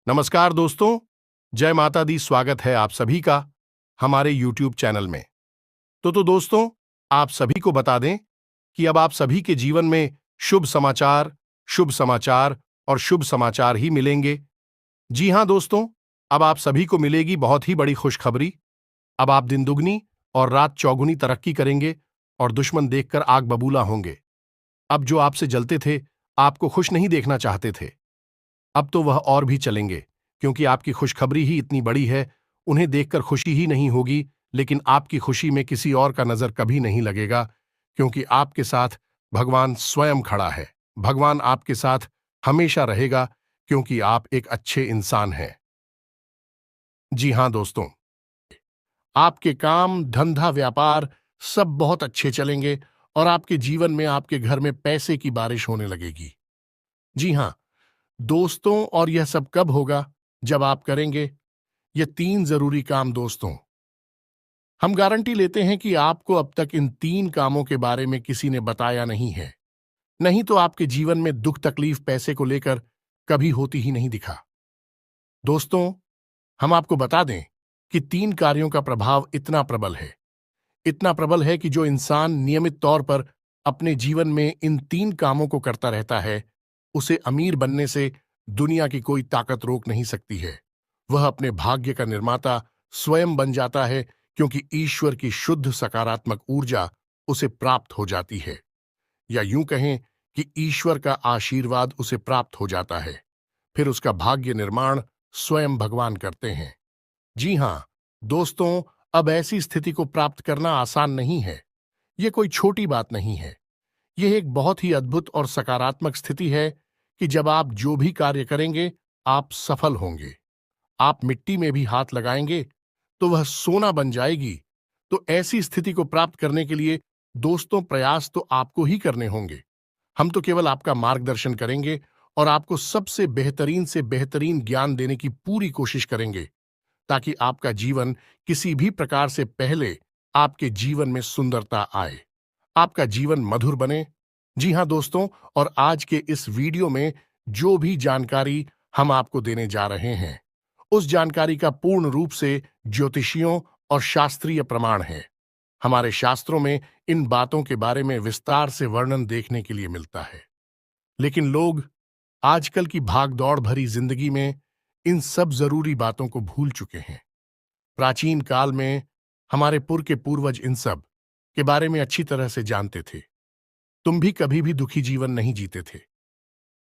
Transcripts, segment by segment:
नमस्कार दोस्तों, जय माता दी। स्वागत है आप सभी का हमारे YouTube चैनल में। तो दोस्तों, आप सभी को बता दें कि अब आप सभी के जीवन में शुभ समाचार और शुभ समाचार ही मिलेंगे। जी हां दोस्तों, अब आप सभी को मिलेगी बहुत ही बड़ी खुशखबरी। अब आप दिन दुगनी और रात चौगुनी तरक्की करेंगे और दुश्मन देखकर आग बबूला होंगे। अब जो आपसे जलते थे, आपको खुश नहीं देखना चाहते थे, अब तो वह और भी चलेंगे, क्योंकि आपकी खुशखबरी ही इतनी बड़ी है। उन्हें देखकर खुशी ही नहीं होगी, लेकिन आपकी खुशी में किसी और का नजर कभी नहीं लगेगा, क्योंकि आपके साथ भगवान स्वयं खड़ा है। भगवान आपके साथ हमेशा रहेगा, क्योंकि आप एक अच्छे इंसान हैं। जी हां दोस्तों, आपके काम, धंधा, व्यापार सब बहुत अच्छे चलेंगे और आपके जीवन में, आपके घर में पैसे की बारिश होने लगेगी। जी हां दोस्तों, और यह सब कब होगा? जब आप करेंगे ये 3 जरूरी काम। दोस्तों, हम गारंटी लेते हैं कि आपको अब तक इन 3 कामों के बारे में किसी ने बताया नहीं है। नहीं तो आपके जीवन में दुख तकलीफ पैसे को लेकर कभी होती ही नहीं दिखा। दोस्तों, हम आपको बता दें कि 3 कार्यों का प्रभाव इतना प्रबल है कि जो इंसान नियमित तौर पर अपने जीवन में इन 3 कामों को करता रहता है, उसे अमीर बनने से दुनिया की कोई ताकत रोक नहीं सकती है। वह अपने भाग्य का निर्माता स्वयं बन जाता है, क्योंकि ईश्वर की शुद्ध सकारात्मक ऊर्जा उसे प्राप्त हो जाती है, या यूं कहें कि ईश्वर का आशीर्वाद उसे प्राप्त हो जाता है। फिर उसका भाग्य निर्माण स्वयं भगवान करते हैं। जी हां दोस्तों, अब ऐसी स्थिति को प्राप्त करना आसान नहीं है। यह कोई छोटी बात नहीं है। यह एक बहुत ही अद्भुत और सकारात्मक स्थिति है कि जब आप जो भी कार्य करेंगे, आप सफल होंगे। आप मिट्टी में भी हाथ लगाएंगे तो वह सोना बन जाएगी। तो ऐसी स्थिति को प्राप्त करने के लिए दोस्तों, प्रयास तो आपको ही करने होंगे। हम तो केवल आपका मार्गदर्शन करेंगे और आपको सबसे बेहतरीन से बेहतरीन ज्ञान देने की पूरी कोशिश करेंगे, ताकि आपका जीवन किसी भी प्रकार से पहले आपके जीवन में सुंदरता आए, आपका जीवन मधुर बने। जी हां दोस्तों, और आज के इस वीडियो में जो भी जानकारी हम आपको देने जा रहे हैं, उस जानकारी का पूर्ण रूप से ज्योतिषियों और शास्त्रीय प्रमाण है। हमारे शास्त्रों में इन बातों के बारे में विस्तार से वर्णन देखने के लिए मिलता है, लेकिन लोग आजकल की भागदौड़ भरी जिंदगी में इन सब जरूरी बातों को भूल चुके हैं। प्राचीन काल में हमारे के पूर्वज इन सब के बारे में अच्छी तरह से जानते थे। तुम भी कभी भी दुखी जीवन नहीं जीते थे।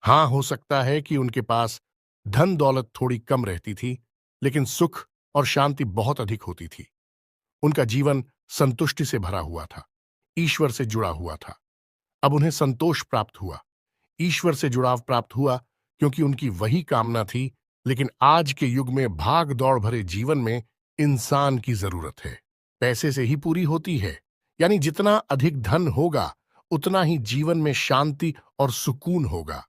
हां, हो सकता है कि उनके पास धन दौलत थोड़ी कम रहती थी, लेकिन सुख और शांति बहुत अधिक होती थी। उनका जीवन संतुष्टि से भरा हुआ था, ईश्वर से जुड़ा हुआ था। अब उन्हें संतोष प्राप्त हुआ, ईश्वर से जुड़ाव प्राप्त हुआ, क्योंकि उनकी वही कामना थी। लेकिन आज के युग में भाग दौड़ भरे जीवन में इंसान की जरूरत है पैसे से ही पूरी होती है। यानी जितना अधिक धन होगा, उतना ही जीवन में शांति और सुकून होगा।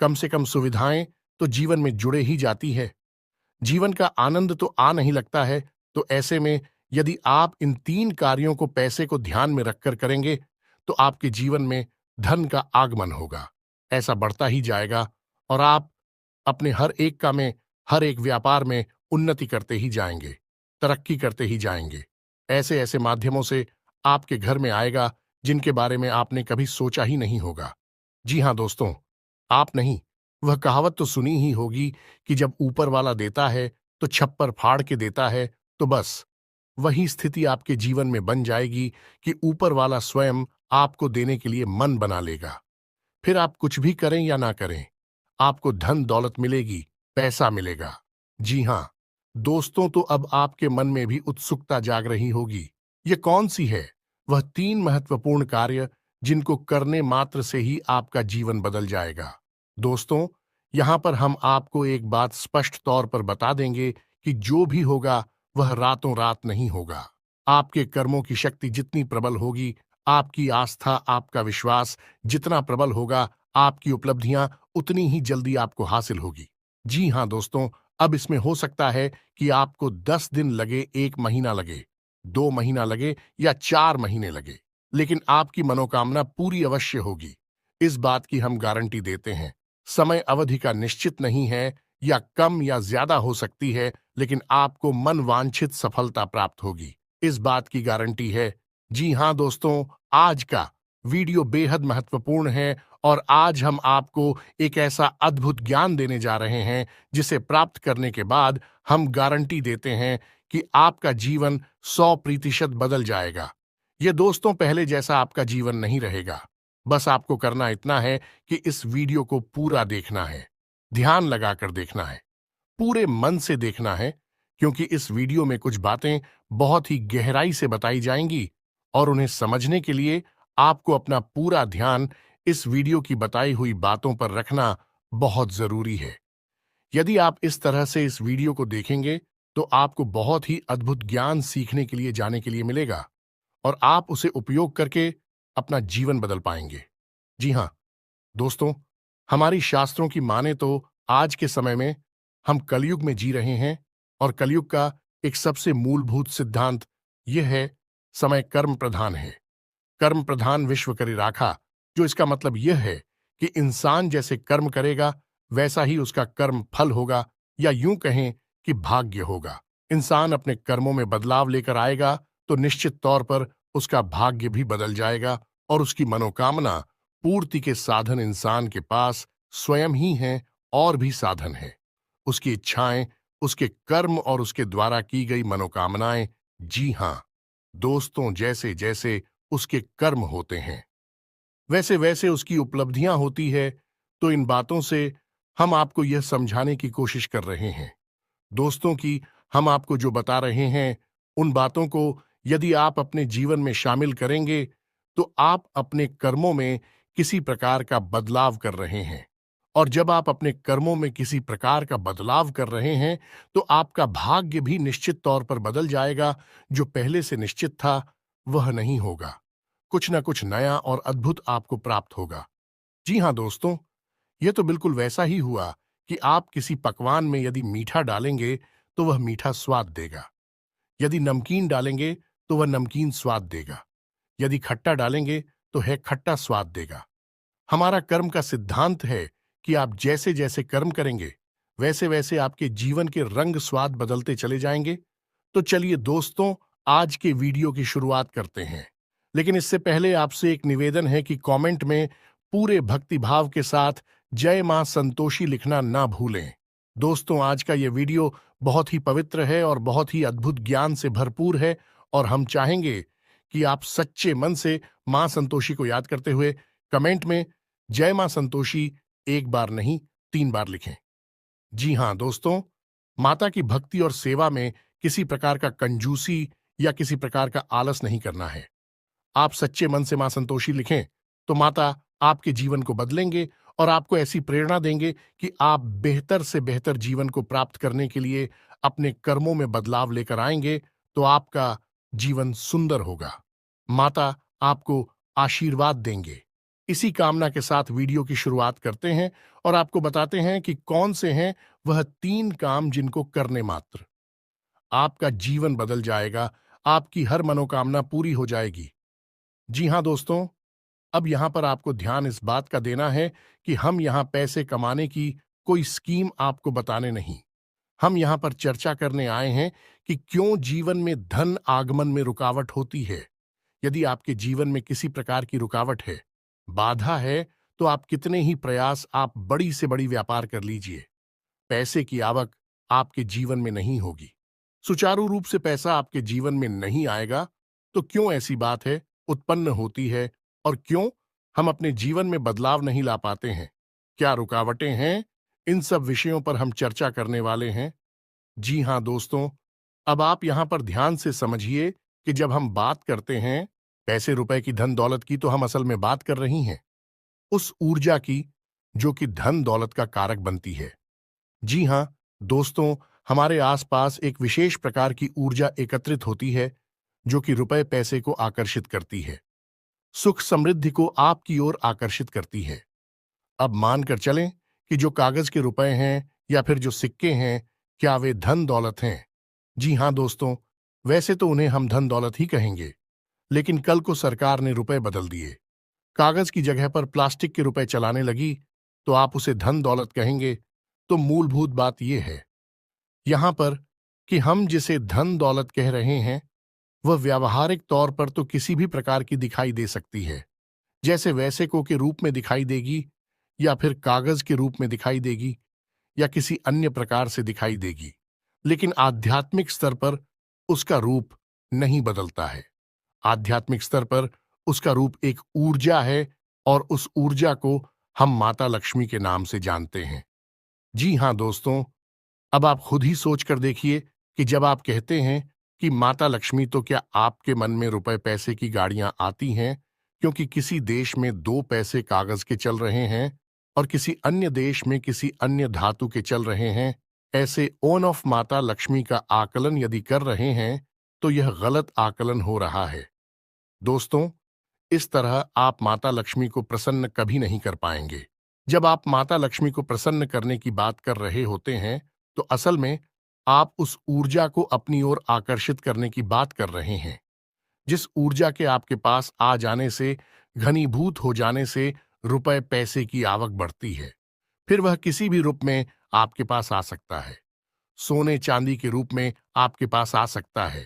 कम से कम सुविधाएं तो जीवन में जुड़े ही जाती है। जीवन का आनंद तो आ नहीं लगता है। तो ऐसे में यदि आप इन 3 कार्यों को पैसे को ध्यान में रखकर करेंगे, तो आपके जीवन में धन का आगमन होगा, ऐसा बढ़ता ही जाएगा, और आप अपने हर एक काम में, हर एक व्यापार में उन्नति करते ही जाएंगे, तरक्की करते ही जाएंगे। ऐसे ऐसे माध्यमों से आपके घर में आएगा जिनके बारे में आपने कभी सोचा ही नहीं होगा। जी हां दोस्तों, आप नहीं, वह कहावत तो सुनी ही होगी कि जब ऊपर वाला देता है तो छप्पर फाड़ के देता है। तो बस वही स्थिति आपके जीवन में बन जाएगी कि ऊपर वाला स्वयं आपको देने के लिए मन बना लेगा। फिर आप कुछ भी करें या ना करें, आपको धन दौलत मिलेगी, पैसा मिलेगा। जी हां दोस्तों, तो अब आपके मन में भी उत्सुकता जाग रही होगी। ये कौन सी है वह 3 महत्वपूर्ण कार्य जिनको करने मात्र से ही आपका जीवन बदल जाएगा? दोस्तों, यहां पर हम आपको एक बात स्पष्ट तौर पर बता देंगे कि जो भी होगा वह रातों रात नहीं होगा। आपके कर्मों की शक्ति जितनी प्रबल होगी, आपकी आस्था, आपका विश्वास जितना प्रबल होगा, आपकी उपलब्धियां उतनी ही जल्दी आपको हासिल होगी। जी हां दोस्तों, अब इसमें हो सकता है कि आपको 10 दिन लगे, 1 महीना लगे, 2 महीना लगे या 4 महीने लगे, लेकिन आपकी मनोकामना पूरी अवश्य होगी। इस बात की हम गारंटी देते हैं। समय अवधि का निश्चित नहीं है, या कम या ज्यादा हो सकती है, लेकिन आपको मनवांछित सफलता प्राप्त होगी, इस बात की गारंटी है। जी हाँ दोस्तों, आज का वीडियो बेहद महत्वपूर्ण है और आज हम आपको एक ऐसा अद्भुत ज्ञान देने जा रहे हैं जिसे प्राप्त करने के बाद हम गारंटी देते हैं कि आपका जीवन 100% बदल जाएगा। ये दोस्तों पहले जैसा आपका जीवन नहीं रहेगा। बस आपको करना इतना है कि इस वीडियो को पूरा देखना है, ध्यान लगाकर देखना है, पूरे मन से देखना है, क्योंकि इस वीडियो में कुछ बातें बहुत ही गहराई से बताई जाएंगी और उन्हें समझने के लिए आपको अपना पूरा ध्यान इस वीडियो की बताई हुई बातों पर रखना बहुत जरूरी है। यदि आप इस तरह से इस वीडियो को देखेंगे तो आपको बहुत ही अद्भुत ज्ञान सीखने के लिए जाने के लिए मिलेगा और आप उसे उपयोग करके अपना जीवन बदल पाएंगे। जी हाँ दोस्तों, हमारी शास्त्रों की माने तो आज के समय में हम कलयुग में जी रहे हैं और कलयुग का एक सबसे मूलभूत सिद्धांत यह है, समय कर्म प्रधान है। कर्म प्रधान विश्व करी राखा, जो इसका मतलब यह है कि इंसान जैसे कर्म करेगा वैसा ही उसका कर्म फल होगा, या यूं कहें कि भाग्य होगा। इंसान अपने कर्मों में बदलाव लेकर आएगा तो निश्चित तौर पर उसका भाग्य भी बदल जाएगा और उसकी मनोकामना पूर्ति के साधन इंसान के पास स्वयं ही हैं और भी साधन हैं। उसकी इच्छाएं, उसके कर्म और उसके द्वारा की गई मनोकामनाएं, जी हां दोस्तों, जैसे जैसे उसके कर्म होते हैं वैसे वैसे उसकी उपलब्धियां होती है। तो इन बातों से हम आपको यह समझाने की कोशिश कर रहे हैं दोस्तों कि हम आपको जो बता रहे हैं उन बातों को यदि आप अपने जीवन में शामिल करेंगे तो आप अपने कर्मों में किसी प्रकार का बदलाव कर रहे हैं। और जब आप अपने कर्मों में किसी प्रकार का बदलाव कर रहे हैं तो आपका भाग्य भी निश्चित तौर पर बदल जाएगा। जो पहले से निश्चित था वह नहीं होगा, कुछ ना कुछ नया और अद्भुत आपको प्राप्त होगा। जी हाँ दोस्तों, यह तो बिल्कुल वैसा ही हुआ कि आप किसी पकवान में यदि मीठा डालेंगे तो वह मीठा स्वाद देगा, यदि नमकीन डालेंगे तो वह नमकीन स्वाद देगा, यदि खट्टा डालेंगे तो है खट्टा स्वाद देगा। हमारा कर्म का सिद्धांत है कि आप जैसे जैसे कर्म करेंगे वैसे वैसे आपके जीवन के रंग स्वाद बदलते चले जाएंगे। तो चलिए दोस्तों, आज के वीडियो की शुरुआत करते हैं, लेकिन इससे पहले आपसे एक निवेदन है कि कमेंट में पूरे भक्तिभाव के साथ जय मां संतोषी लिखना ना भूलें। दोस्तों, आज का यह वीडियो बहुत ही पवित्र है और बहुत ही अद्भुत ज्ञान से भरपूर है और हम चाहेंगे कि आप सच्चे मन से मां संतोषी को याद करते हुए कमेंट में जय मां संतोषी एक बार नहीं 3 बार लिखें। जी हां दोस्तों, माता की भक्ति और सेवा में किसी प्रकार का कंजूसी या किसी प्रकार का आलस नहीं करना है। आप सच्चे मन से मां संतोषी लिखें तो माता आपके जीवन को बदलेंगे और आपको ऐसी प्रेरणा देंगे कि आप बेहतर से बेहतर जीवन को प्राप्त करने के लिए अपने कर्मों में बदलाव लेकर आएंगे तो आपका जीवन सुंदर होगा। माता आपको आशीर्वाद देंगे। इसी कामना के साथ वीडियो की शुरुआत करते हैं और आपको बताते हैं कि कौन से हैं वह 3 काम जिनको करने मात्र आपका जीवन बदल जाएगा, आपकी हर मनोकामना पूरी हो जाएगी। जी हां दोस्तों, अब यहां पर आपको ध्यान इस बात का देना है कि हम यहां पैसे कमाने की कोई स्कीम आपको बताने नहीं, हम यहां पर चर्चा करने आए हैं कि क्यों जीवन में धन आगमन में रुकावट होती है। यदि आपके जीवन में किसी प्रकार की रुकावट है, बाधा है, तो आप कितने ही प्रयास आप बड़ी से बड़ी व्यापार कर लीजिए, पैसे की आवक आपके जीवन में नहीं होगी, सुचारू रूप से पैसा आपके जीवन में नहीं आएगा। तो क्यों ऐसी बात है उत्पन्न होती है और क्यों हम अपने जीवन में बदलाव नहीं ला पाते हैं, क्या रुकावटें हैं, इन सब विषयों पर हम चर्चा करने वाले हैं। जी हां दोस्तों, अब आप यहां पर ध्यान से समझिए कि जब हम बात करते हैं पैसे रुपए की, धन दौलत की, तो हम असल में बात कर रही हैं उस ऊर्जा की जो कि धन दौलत का कारक बनती है। जी हां दोस्तों, हमारे आसपास एक विशेष प्रकार की ऊर्जा एकत्रित होती है जो कि रुपए पैसे को आकर्षित करती है, सुख समृद्धि को आपकी ओर आकर्षित करती है। अब मानकर चलें कि जो कागज के रुपए हैं या फिर जो सिक्के हैं, क्या वे धन दौलत हैं? जी हां दोस्तों, वैसे तो उन्हें हम धन दौलत ही कहेंगे, लेकिन कल को सरकार ने रुपए बदल दिए, कागज की जगह पर प्लास्टिक के रुपए चलाने लगी, तो आप उसे धन दौलत कहेंगे? तो मूलभूत बात यह है यहां पर कि हम जिसे धन दौलत कह रहे हैं वह व्यावहारिक तौर पर तो किसी भी प्रकार की दिखाई दे सकती है, जैसे वैसेको के रूप में दिखाई देगी या फिर कागज के रूप में दिखाई देगी या किसी अन्य प्रकार से दिखाई देगी, लेकिन आध्यात्मिक स्तर पर उसका रूप नहीं बदलता है। आध्यात्मिक स्तर पर उसका रूप एक ऊर्जा है और उस ऊर्जा को हम माता लक्ष्मी के नाम से जानते हैं। जी हां दोस्तों, अब आप खुद ही सोच कर देखिए कि जब आप कहते हैं कि माता लक्ष्मी, तो क्या आपके मन में रुपए पैसे की गाड़ियां आती हैं क्योंकि किसी देश में 2 पैसे कागज के चल रहे हैं और किसी अन्य देश में किसी अन्य धातु के चल रहे हैं? ऐसे ओन ऑफ माता लक्ष्मी का आकलन यदि कर रहे हैं तो यह गलत आकलन हो रहा है। दोस्तों, इस तरह आप माता लक्ष्मी को प्रसन्न कभी नहीं कर पाएंगे। जब आप माता लक्ष्मी को प्रसन्न करने की बात कर रहे होते हैं तो असल में आप उस ऊर्जा को अपनी ओर आकर्षित करने की बात कर रहे हैं, जिस ऊर्जा के आपके पास आ जाने से, घनीभूत हो जाने से रुपए पैसे की आवक बढ़ती है। फिर वह किसी भी रूप में आपके पास आ सकता है। सोने चांदी के रूप में आपके पास आ सकता है,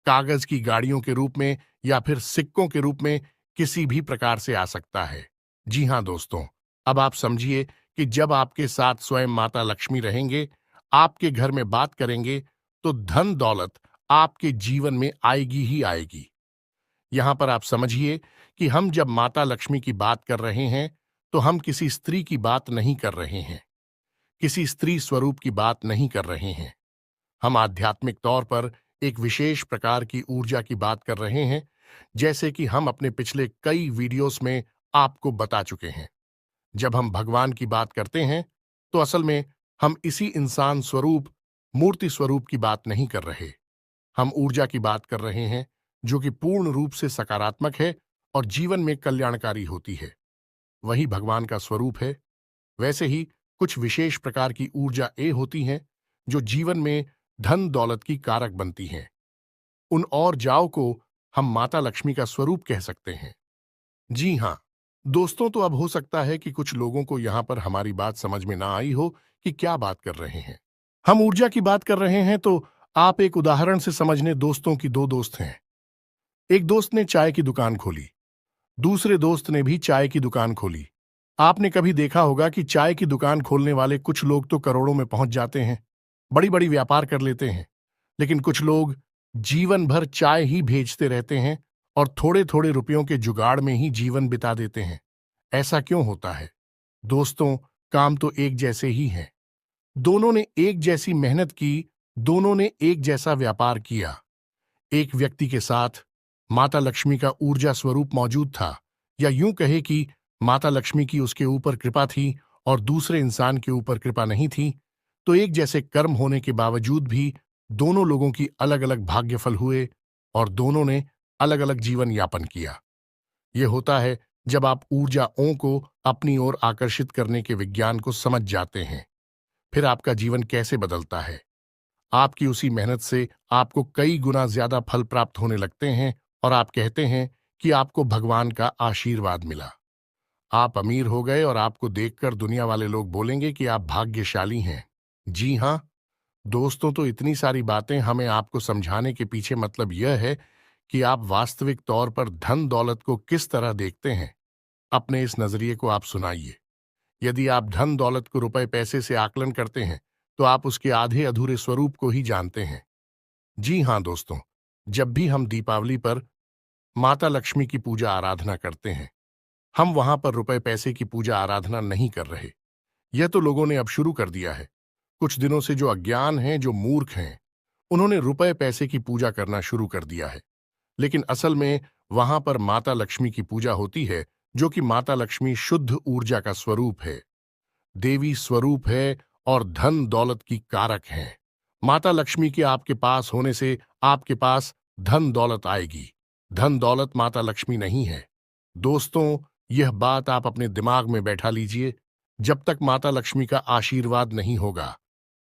कागज की गाड़ियों के रूप में या फिर सिक्कों के रूप में किसी भी प्रकार से आ सकता है। जी हां दोस्तों, अब आप समझिए कि जब आपके साथ स्वयं माता लक्ष्मी रहेंगे, आपके घर में बात करेंगे, तो धन दौलत आपके जीवन में आएगी ही आएगी। यहां पर आप समझिए कि हम जब माता लक्ष्मी की बात कर रहे हैं तो हम किसी स्त्री की बात नहीं कर रहे हैं, किसी स्त्री स्वरूप की बात नहीं कर रहे हैं। हम आध्यात्मिक तौर पर एक विशेष प्रकार की ऊर्जा की बात कर रहे हैं, जैसे कि हम अपने पिछले कई वीडियोस में आपको बता चुके हैं। जब हम भगवान की बात करते हैं तो असल में हम इसी इंसान स्वरूप, मूर्ति स्वरूप की बात नहीं कर रहे। हम ऊर्जा की बात कर रहे हैं जो कि पूर्ण रूप से सकारात्मक है और जीवन में कल्याणकारी होती है। वही भगवान का स्वरूप है। वैसे ही कुछ विशेष प्रकार की ऊर्जा ए होती हैं जो जीवन में धन दौलत की कारक बनती हैं। उन और जाओ को हम माता लक्ष्मी का स्वरूप कह सकते हैं। जी हां दोस्तों, तो अब हो सकता है कि कुछ लोगों को यहां पर हमारी बात समझ में ना आई हो कि क्या बात कर रहे हैं। हम ऊर्जा की बात कर रहे हैं तो आप एक उदाहरण से समझने। दोस्तों की 2 दोस्त हैं। एक दोस्त ने चाय की दुकान खोली, दूसरे दोस्त ने भी चाय की दुकान खोली। आपने कभी देखा होगा कि चाय की दुकान खोलने वाले कुछ लोग तो करोड़ों में पहुंच जाते हैं, बड़ी बड़ी व्यापार कर लेते हैं, लेकिन कुछ लोग जीवन भर चाय ही भेजते रहते हैं और थोड़े थोड़े रुपयों के जुगाड़ में ही जीवन बिता देते हैं। ऐसा क्यों होता है? दोस्तों, काम तो एक जैसे ही हैं। दोनों ने एक जैसी मेहनत की, दोनों ने एक जैसा व्यापार किया। एक व्यक्ति के साथ माता लक्ष्मी का ऊर्जा स्वरूप मौजूद था, या यूं कहे कि माता लक्ष्मी की उसके ऊपर कृपा थी और दूसरे इंसान के ऊपर कृपा नहीं थी, तो एक जैसे कर्म होने के बावजूद भी दोनों लोगों की अलग अलग भाग्यफल हुए और दोनों ने अलग अलग जीवन यापन किया। यह होता है जब आप ऊर्जाओं को अपनी ओर आकर्षित करने के विज्ञान को समझ जाते हैं। फिर आपका जीवन कैसे बदलता है। आपकी उसी मेहनत से आपको कई गुना ज्यादा फल प्राप्त होने लगते हैं और आप कहते हैं कि आपको भगवान का आशीर्वाद मिला। आप अमीर हो गए और आपको देखकर दुनिया वाले लोग बोलेंगे कि आप भाग्यशाली हैं। जी हां दोस्तों, तो इतनी सारी बातें हमें आपको समझाने के पीछे मतलब यह है कि आप वास्तविक तौर पर धन दौलत को किस तरह देखते हैं। अपने इस नजरिए को आप सुनाइए। यदि आप धन दौलत को रुपए पैसे से आकलन करते हैं तो आप उसके आधे अधूरे स्वरूप को ही जानते हैं। जी हां दोस्तों, जब भी हम दीपावली पर माता लक्ष्मी की पूजा आराधना करते हैं, हम वहां पर रुपए पैसे की पूजा आराधना नहीं कर रहे। यह तो लोगों ने अब शुरू कर दिया है। कुछ दिनों से जो अज्ञान हैं, जो मूर्ख हैं, उन्होंने रुपए पैसे की पूजा करना शुरू कर दिया है। लेकिन असल में वहां पर माता लक्ष्मी की पूजा होती है, जो कि माता लक्ष्मी शुद्ध ऊर्जा का स्वरूप है, देवी स्वरूप है और धन दौलत की कारक हैं। माता लक्ष्मी के आपके पास होने से आपके पास धन दौलत आएगी। धन दौलत माता लक्ष्मी नहीं है। दोस्तों, यह बात आप अपने दिमाग में बैठा लीजिए। जब तक माता लक्ष्मी का आशीर्वाद नहीं होगा,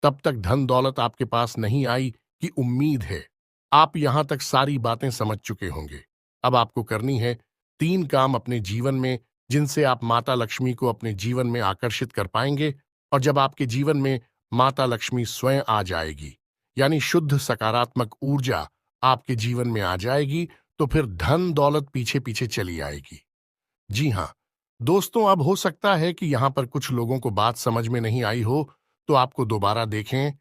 तब तक धन दौलत आपके पास नहीं आई की उम्मीद है। आप यहां तक सारी बातें समझ चुके होंगे। अब आपको करनी है 3 काम अपने जीवन में, जिनसे आप माता लक्ष्मी को अपने जीवन में आकर्षित कर पाएंगे और जब आपके जीवन में माता लक्ष्मी स्वयं आ जाएगी, यानी शुद्ध सकारात्मक ऊर्जा आपके जीवन में आ जाएगी, तो फिर धन दौलत पीछे पीछे चली आएगी। जी हाँ दोस्तों, अब हो सकता है कि यहां पर कुछ लोगों को बात समझ में नहीं आई हो, तो आपको दोबारा देखें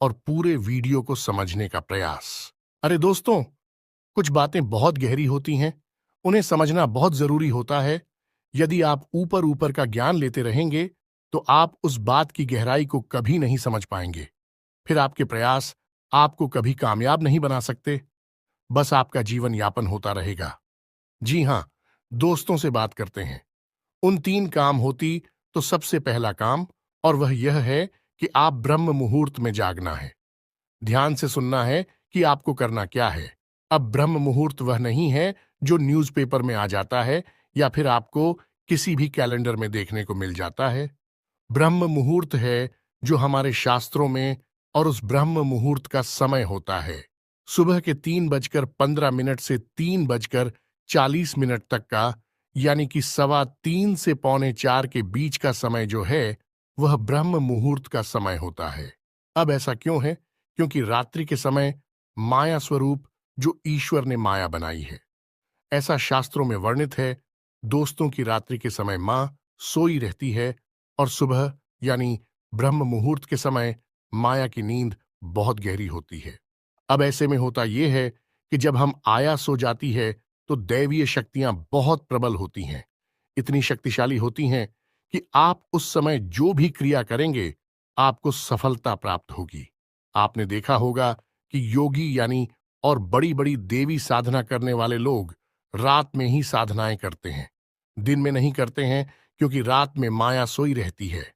और पूरे वीडियो को समझने का प्रयास। अरे दोस्तों, कुछ बातें बहुत गहरी होती हैं, उन्हें समझना बहुत जरूरी होता है। यदि आप ऊपर ऊपर का ज्ञान लेते रहेंगे, तो आप उस बात की गहराई को कभी नहीं समझ पाएंगे। फिर आपके प्रयास आपको कभी कामयाब नहीं बना सकते, बस आपका जीवन यापन होता रहेगा। जी हाँ, दोस्तों से बात करते हैं। उन 3 काम होती तो सबसे पहला काम, और वह यह है कि आप ब्रह्म मुहूर्त में जागना है। ध्यान से सुनना है कि आपको करना क्या है। अब ब्रह्म मुहूर्त वह नहीं है जो न्यूज़पेपर में आ जाता है या फिर आपको किसी भी कैलेंडर में देखने को मिल जाता है। ब्रह्म मुहूर्त है जो हमारे शास्त्रों में, और उस ब्रह्म मुहूर्त का समय होता है सुबह के 3:15 से 3:40 तक का, यानी कि 3:15 से 3:45 के बीच का समय जो है, वह ब्रह्म मुहूर्त का समय होता है। अब ऐसा क्यों है? क्योंकि रात्रि के समय माया स्वरूप जो ईश्वर ने माया बनाई है, ऐसा शास्त्रों में वर्णित है। दोस्तों की रात्रि के समय मां सोई रहती है और सुबह यानी ब्रह्म मुहूर्त के समय माया की नींद बहुत गहरी होती है। अब ऐसे में होता यह है कि जब हम आया सो जाती है, तो दैवीय शक्तियां बहुत प्रबल होती हैं, इतनी शक्तिशाली होती हैं कि आप उस समय जो भी क्रिया करेंगे, आपको सफलता प्राप्त होगी। आपने देखा होगा कि योगी यानी और बड़ी बड़ी देवी साधना करने वाले लोग रात में ही साधनाएं करते हैं, दिन में नहीं करते हैं, क्योंकि रात में माया सोई रहती है।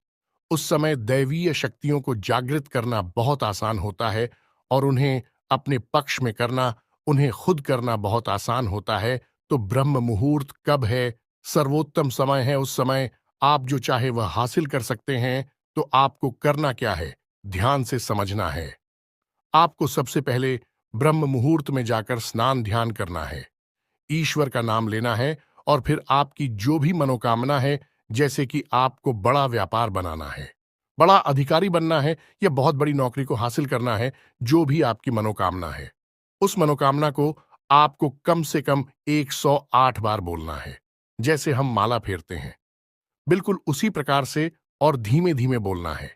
उस समय दैवीय शक्तियों को जागृत करना बहुत आसान होता है, और उन्हें अपने पक्ष में करना, उन्हें खुद करना बहुत आसान होता है। तो ब्रह्म मुहूर्त कब है? सर्वोत्तम समय है। उस समय आप जो चाहे वह हासिल कर सकते हैं। तो आपको करना क्या है? ध्यान से समझना है। आपको सबसे पहले ब्रह्म मुहूर्त में जाकर स्नान ध्यान करना है, ईश्वर का नाम लेना है, और फिर आपकी जो भी मनोकामना है, जैसे कि आपको बड़ा व्यापार बनाना है, बड़ा अधिकारी बनना है, या बहुत बड़ी नौकरी को हासिल करना है, जो भी आपकी मनोकामना है, उस मनोकामना को आपको कम से कम 108 बार बोलना है। जैसे हम माला फेरते हैं, बिल्कुल उसी प्रकार से, और धीमे धीमे बोलना है,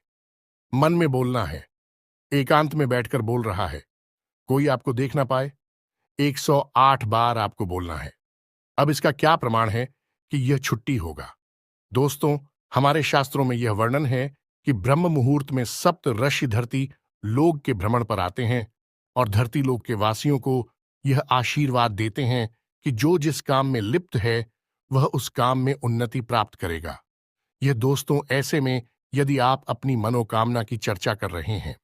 मन में बोलना है, एकांत में बैठकर बोल रहा है, कोई आपको देख ना पाए। 108 बार आपको बोलना है। अब इसका क्या प्रमाण है कि यह छुट्टी होगा? दोस्तों, हमारे शास्त्रों में यह वर्णन है कि ब्रह्म मुहूर्त में सप्त ऋषि धरती लोक के भ्रमण पर आते हैं, और धरती लोक के वासियों को यह आशीर्वाद देते हैं कि जो जिस काम में लिप्त है, वह उस काम में उन्नति प्राप्त करेगा। यह दोस्तों ऐसे में, यदि आप अपनी मनोकामना की चर्चा कर रहे हैं,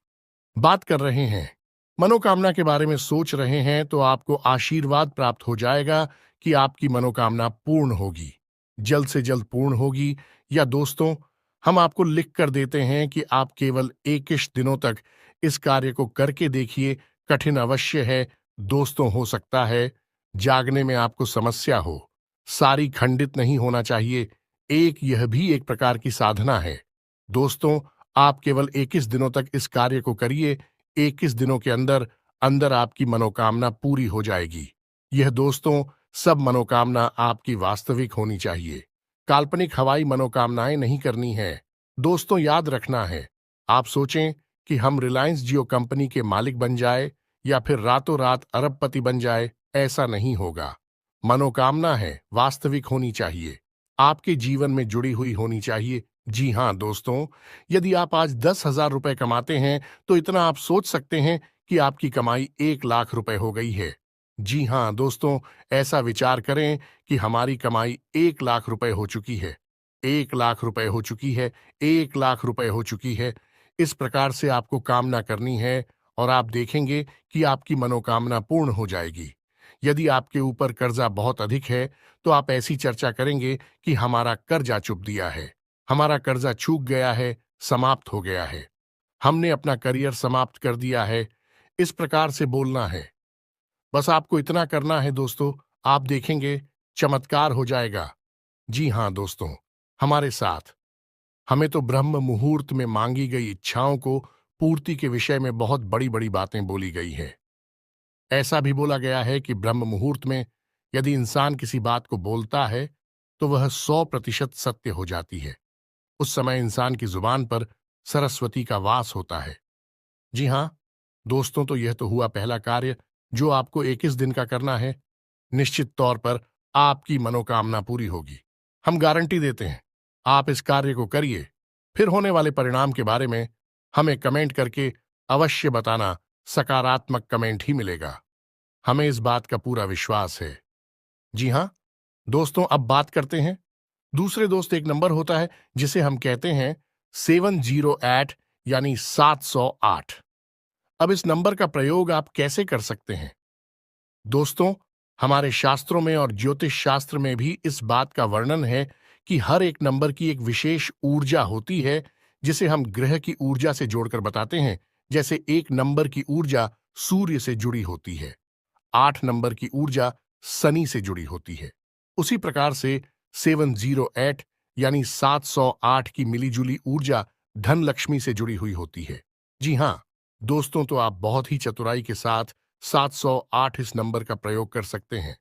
बात कर रहे हैं, मनोकामना के बारे में सोच रहे हैं, तो आपको आशीर्वाद प्राप्त हो जाएगा कि आपकी मनोकामना पूर्ण होगी, जल्द से जल्द पूर्ण होगी। या दोस्तों, हम आपको लिख कर देते हैं कि आप केवल 21 दिनों तक इस कार्य को करके देखिए। कठिन अवश्य है दोस्तों, हो सकता है जागने में आपको समस्या हो, सारी खंडित नहीं होना चाहिए। यह भी एक प्रकार की साधना है। दोस्तों, आप केवल 21 दिनों तक इस कार्य को करिए। 21 दिनों के अंदर अंदर आपकी मनोकामना पूरी हो जाएगी। यह दोस्तों, सब मनोकामना आपकी वास्तविक होनी चाहिए। काल्पनिक हवाई मनोकामनाएं नहीं करनी है। दोस्तों, याद रखना है, आप सोचें कि हम रिलायंस जियो कंपनी के मालिक बन जाए या फिर रातों रात अरबपति बन जाए, ऐसा नहीं होगा। मनोकामना है वास्तविक होनी चाहिए, आपके जीवन में जुड़ी हुई होनी चाहिए। जी हाँ दोस्तों, यदि आप आज 10,000 रुपए कमाते हैं, तो इतना आप सोच सकते हैं कि आपकी कमाई 1 लाख रुपए हो गई है। जी हाँ दोस्तों, ऐसा विचार करें कि हमारी कमाई 1 लाख रुपए हो चुकी है, 1 लाख रुपए हो चुकी है, 1 लाख रुपए हो चुकी है। इस प्रकार से आपको कामना करनी है, और आप देखेंगे कि आपकी मनोकामना पूर्ण हो जाएगी। यदि आपके ऊपर कर्जा बहुत अधिक है, तो आप ऐसी चर्चा करेंगे कि हमारा कर्जा चुप दिया है, हमारा कर्जा चूक गया है, समाप्त हो गया है, हमने अपना करियर समाप्त कर दिया है। इस प्रकार से बोलना है। बस आपको इतना करना है दोस्तों, आप देखेंगे चमत्कार हो जाएगा। जी हाँ दोस्तों, हमारे साथ हमें तो ब्रह्म मुहूर्त में मांगी गई इच्छाओं को पूर्ति के विषय में बहुत बड़ी बड़ी बातें बोली गई हैं। ऐसा भी बोला गया है कि ब्रह्म मुहूर्त में यदि इंसान किसी बात को बोलता है तो वह 100% सत्य हो जाती है। उस समय इंसान की जुबान पर सरस्वती का वास होता है। जी हां दोस्तों, तो यह तो हुआ पहला कार्य जो आपको 21 दिन का करना है। निश्चित तौर पर आपकी मनोकामना पूरी होगी। हम गारंटी देते हैं। आप इस कार्य को करिए, फिर होने वाले परिणाम के बारे में हमें कमेंट करके अवश्य बताना। सकारात्मक कमेंट ही मिलेगा, हमें इस बात का पूरा विश्वास है। जी हां दोस्तों, अब बात करते हैं दूसरे दोस्त। एक नंबर होता है जिसे हम कहते हैं 708 यानी 708। अब इस नंबर का प्रयोग आप कैसे कर सकते हैं दोस्तों? हमारे शास्त्रों में और ज्योतिष शास्त्र में भी इस बात का वर्णन है कि हर एक नंबर की एक विशेष ऊर्जा होती है, जिसे हम ग्रह की ऊर्जा से जोड़कर बताते हैं। जैसे एक नंबर की ऊर्जा सूर्य से जुड़ी होती है, 8 नंबर की ऊर्जा शनि से जुड़ी होती है। उसी प्रकार से 708 यानी 708 की मिलीजुली ऊर्जा धन लक्ष्मी से जुड़ी हुई होती है। जी हां दोस्तों, तो आप बहुत ही चतुराई के साथ 708 इस नंबर का प्रयोग कर सकते हैं।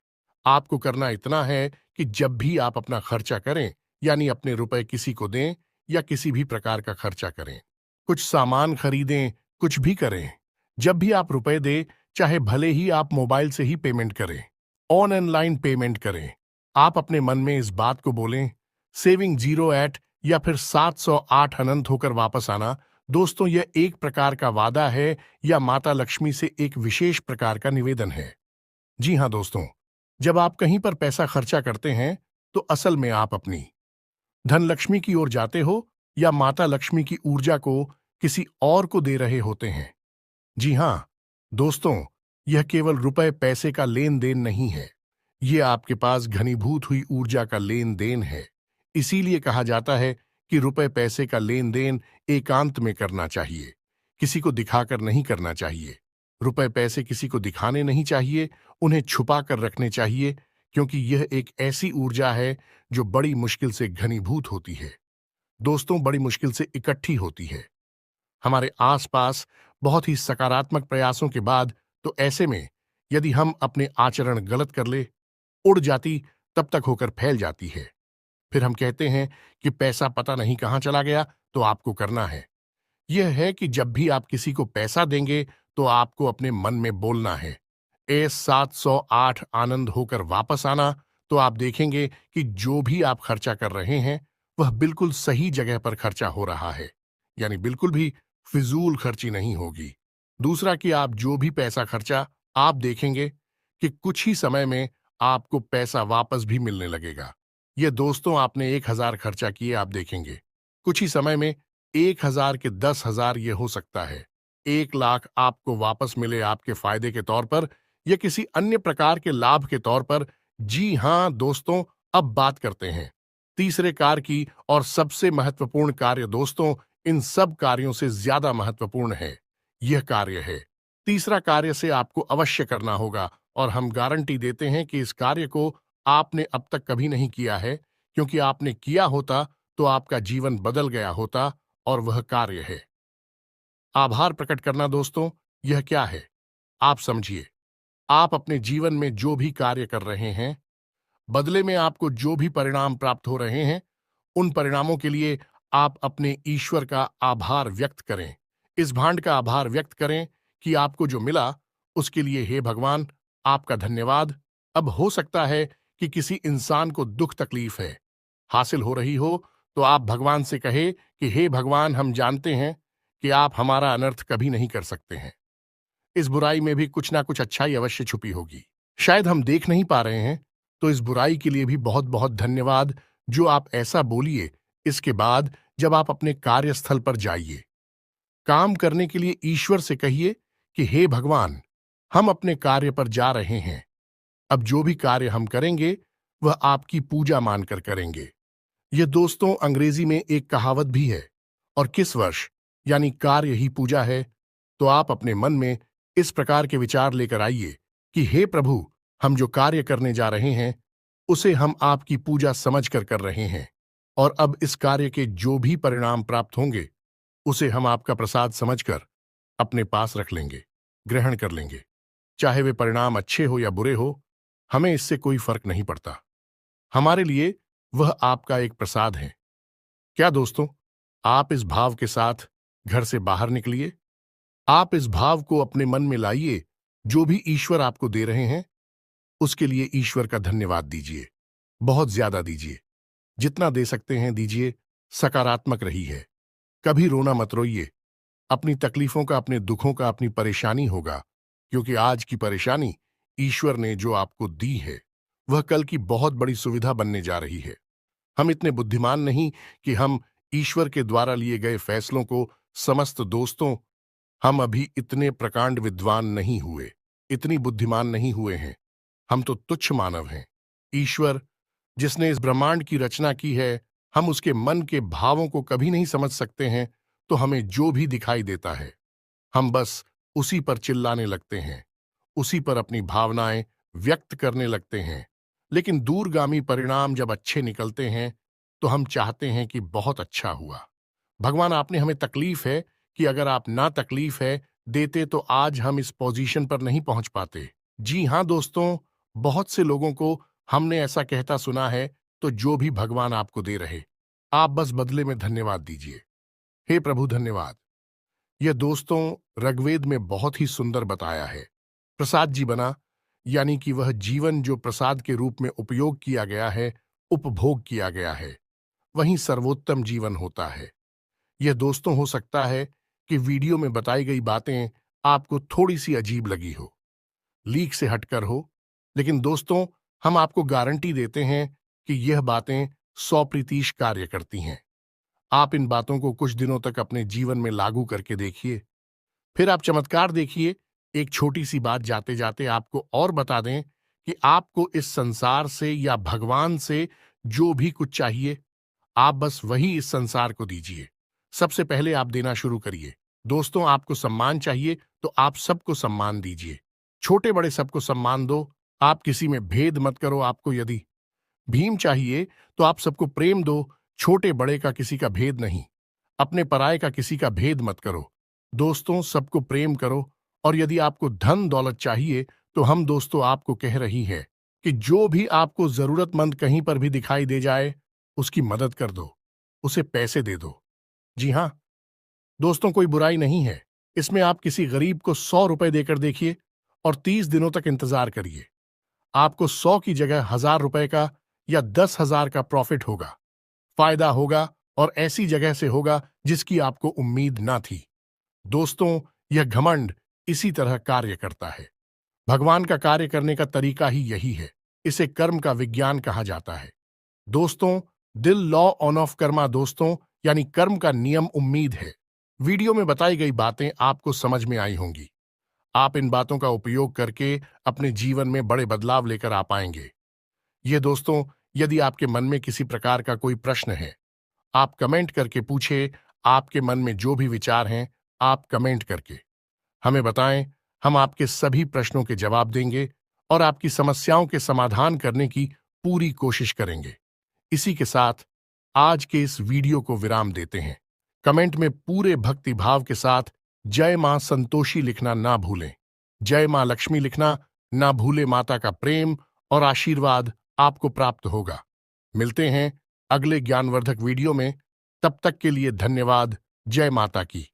आपको करना इतना है कि जब भी आप अपना खर्चा करें, यानी अपने रुपए किसी को दें या किसी भी प्रकार का खर्चा करें, कुछ सामान खरीदें, कुछ भी करें, जब भी आप रुपए दें, चाहे भले ही आप मोबाइल से ही पेमेंट करें, ऑनलाइन पेमेंट करें, आप अपने मन में इस बात को बोलें, सेविंग 08 या फिर 708 अनंत होकर वापस आना। दोस्तों, यह एक प्रकार का वादा है या माता लक्ष्मी से एक विशेष प्रकार का निवेदन है। जी हां दोस्तों, जब आप कहीं पर पैसा खर्चा करते हैं तो असल में आप अपनी धन लक्ष्मी की ओर जाते हो या माता लक्ष्मी की ऊर्जा को किसी और को दे रहे होते हैं। जी हां दोस्तों, यह केवल रुपए पैसे का लेन देन नहीं है, यह आपके पास घनीभूत हुई ऊर्जा का लेन देन है। इसीलिए कहा जाता है कि रुपए पैसे का लेन देन एकांत में करना चाहिए, किसी को दिखाकर नहीं करना चाहिए। रुपए पैसे किसी को दिखाने नहीं चाहिए, उन्हें छुपा कर रखने चाहिए, क्योंकि यह एक ऐसी ऊर्जा है जो बड़ी मुश्किल से घनीभूत होती है। दोस्तों, बड़ी मुश्किल से इकट्ठी होती है हमारे आसपास बहुत ही सकारात्मक प्रयासों के बाद। तो ऐसे में यदि हम अपने आचरण गलत कर ले, उड़ जाती, तब तक होकर फैल जाती है। फिर हम कहते हैं कि पैसा पता नहीं कहां चला गया। तो आपको करना है यह है कि जब भी आप किसी को पैसा देंगे तो आपको अपने मन में बोलना है, ए 708 आनंद होकर वापस आना। तो आप देखेंगे कि जो भी आप खर्चा कर रहे हैं वह बिल्कुल सही जगह पर खर्चा हो रहा है, यानी बिल्कुल भी फिजूल खर्ची नहीं होगी। दूसरा कि आप जो भी पैसा खर्चा, आप देखेंगे कि कुछ ही समय में आपको पैसा वापस भी मिलने लगेगा। ये दोस्तों, आपने 1000 खर्चा किए, आप देखेंगे कुछ ही समय में 1000 के 10,000 ये हो सकता है 1,00,000 आपको वापस मिले आपके फायदे के तौर पर या किसी अन्य प्रकार के लाभ के तौर पर। जी हां दोस्तों, अब बात करते हैं तीसरे कार्य की, और सबसे महत्वपूर्ण कार्य। दोस्तों, इन सब कार्यों से ज्यादा महत्वपूर्ण है यह कार्य है। तीसरा कार्य से आपको अवश्य करना होगा, और हम गारंटी देते हैं कि इस कार्य को आपने अब तक कभी नहीं किया है, क्योंकि आपने किया होता तो आपका जीवन बदल गया होता। और वह कार्य है आभार प्रकट करना। दोस्तों, यह क्या है आप समझिए। आप अपने जीवन में जो भी कार्य कर रहे हैं, बदले में आपको जो भी परिणाम प्राप्त हो रहे हैं, उन परिणामों के लिए आप अपने ईश्वर का आभार व्यक्त करें। इस भांड का आभार व्यक्त करें कि आपको जो मिला उसके लिए हे भगवान, आपका धन्यवाद। अब हो सकता है कि किसी इंसान को दुख तकलीफ है हासिल हो रही हो, तो आप भगवान से कहे कि हे भगवान, हम जानते हैं कि आप हमारा अनर्थ कभी नहीं कर सकते हैं। इस बुराई में भी कुछ ना कुछ अच्छाई अवश्य छुपी होगी, शायद हम देख नहीं पा रहे हैं। तो इस बुराई के लिए भी बहुत बहुत धन्यवाद जो आप ऐसा बोलिए। इसके बाद जब आप अपने कार्यस्थल पर जाइए, काम करने के लिए ईश्वर से कहिए कि हे भगवान, हम अपने कार्य पर जा रहे हैं। अब जो भी कार्य हम करेंगे वह आपकी पूजा मानकर करेंगे। यह दोस्तों, अंग्रेजी में एक कहावत भी है, और किस वर्ष यानी कार्य ही पूजा है। तो आप अपने मन में इस प्रकार के विचार लेकर आइए कि हे प्रभु, हम जो कार्य करने जा रहे हैं उसे हम आपकी पूजा समझकर कर रहे हैं। और अब इस कार्य के जो भी परिणाम प्राप्त होंगे उसे हम आपका प्रसाद समझकर अपने पास रख लेंगे, ग्रहण कर लेंगे। चाहे वे परिणाम अच्छे हो या बुरे हो, हमें इससे कोई फर्क नहीं पड़ता। हमारे लिए वह आपका एक प्रसाद है। क्या दोस्तों, आप इस भाव के साथ घर से बाहर निकलिए। आप इस भाव को अपने मन में लाइए। जो भी ईश्वर आपको दे रहे हैं उसके लिए ईश्वर का धन्यवाद दीजिए। बहुत ज्यादा दीजिए। जितना दे सकते हैं दीजिए। सकारात्मक रही है। कभी रोना मत रोइए। अपनी तकलीफों का, अपने दुखों का, अपनी परेशानी होगा, क्योंकि आज की परेशानी ईश्वर ने जो आपको दी है वह कल की बहुत बड़ी सुविधा बनने जा रही है। हम इतने बुद्धिमान नहीं कि हम ईश्वर के द्वारा लिए गए फैसलों को समस्त दोस्तों, हम अभी इतने प्रकांड विद्वान नहीं हुए, इतनी बुद्धिमान नहीं हुए हैं। हम तो तुच्छ मानव हैं। ईश्वर जिसने इस ब्रह्मांड की रचना की है, हम उसके मन के भावों को कभी नहीं समझ सकते हैं। तो हमें जो भी दिखाई देता है हम बस उसी पर चिल्लाने लगते हैं, उसी पर अपनी भावनाएं व्यक्त करने लगते हैं। लेकिन दूरगामी परिणाम जब अच्छे निकलते हैं तो हम चाहते हैं कि बहुत अच्छा हुआ। भगवान, आपने हमें तकलीफ है कि अगर आप ना तकलीफ है देते तो आज हम इस पोजीशन पर नहीं पहुंच पाते। जी हां दोस्तों, बहुत से लोगों को हमने ऐसा कहता सुना है। तो जो भी भगवान आपको दे रहे, आप बस बदले में धन्यवाद दीजिए। हे प्रभु धन्यवाद। यह दोस्तों ऋग्वेद में बहुत ही सुंदर बताया है। प्रसाद जी बना, यानी कि वह जीवन जो प्रसाद के रूप में उपयोग किया गया है, उपभोग किया गया है, वही सर्वोत्तम जीवन होता है। यह दोस्तों हो सकता है कि वीडियो में बताई गई बातें आपको थोड़ी सी अजीब लगी हो, लीक से हटकर हो, लेकिन दोस्तों हम आपको गारंटी देते हैं कि यह बातें 100% कार्य करती हैं। आप इन बातों को कुछ दिनों तक अपने जीवन में लागू करके देखिए, फिर आप चमत्कार देखिए। एक छोटी सी बात जाते जाते आपको और बता दें कि आपको इस संसार से या भगवान से जो भी कुछ चाहिए, आप बस वही इस संसार को दीजिए। सबसे पहले आप देना शुरू करिए। दोस्तों, आपको सम्मान चाहिए तो आप सबको सम्मान दीजिए। छोटे बड़े सबको सम्मान दो। आप किसी में भेद मत करो। आपको यदि भीम चाहिए तो आप सबको प्रेम दो। छोटे बड़े का किसी का भेद नहीं। अपने पराये का किसी का भेद मत करो। दोस्तों, सबको प्रेम करो। और यदि आपको धन दौलत चाहिए तो हम दोस्तों आपको कह रही है कि जो भी आपको जरूरतमंद कहीं पर भी दिखाई दे जाए उसकी मदद कर दो, उसे पैसे दे दो। जी हां दोस्तों, कोई बुराई नहीं है इसमें। आप किसी गरीब को 100 रुपए देकर देखिए और 30 दिनों तक इंतजार करिए। आपको 100 की जगह 1000 रुपए का या 10,000 का प्रॉफिट होगा, फायदा होगा, और ऐसी जगह से होगा जिसकी आपको उम्मीद ना थी। दोस्तों, यह घमंड इसी तरह कार्य करता है। भगवान का कार्य करने का तरीका ही यही है। इसे कर्म का विज्ञान कहा जाता है। दोस्तों, दिल लॉ ऑन ऑफ कर्मा दोस्तों, यानी कर्म का नियम उम्मीद है। वीडियो में बताई गई बातें आपको समझ में आई होंगी। आप इन बातों का उपयोग करके अपने जीवन में बड़े बदलाव लेकर आ पाएंगे। ये दोस्तों, यदि आपके मन में किसी प्रकार का कोई प्रश्न है, आप कमेंट करके पूछे। आपके मन में जो भी विचार हैं, आप कमेंट करके हमें बताएं। हम आपके सभी प्रश्नों के जवाब देंगे और आपकी समस्याओं के समाधान करने की पूरी कोशिश करेंगे। इसी के साथ आज के इस वीडियो को विराम देते हैं। कमेंट में पूरे भक्ति भाव के साथ जय मां संतोषी लिखना ना भूलें। जय मां लक्ष्मी लिखना ना भूले। माता का प्रेम और आशीर्वाद आपको प्राप्त होगा। मिलते हैं अगले ज्ञानवर्धक वीडियो में। तब तक के लिए धन्यवाद। जय माता की।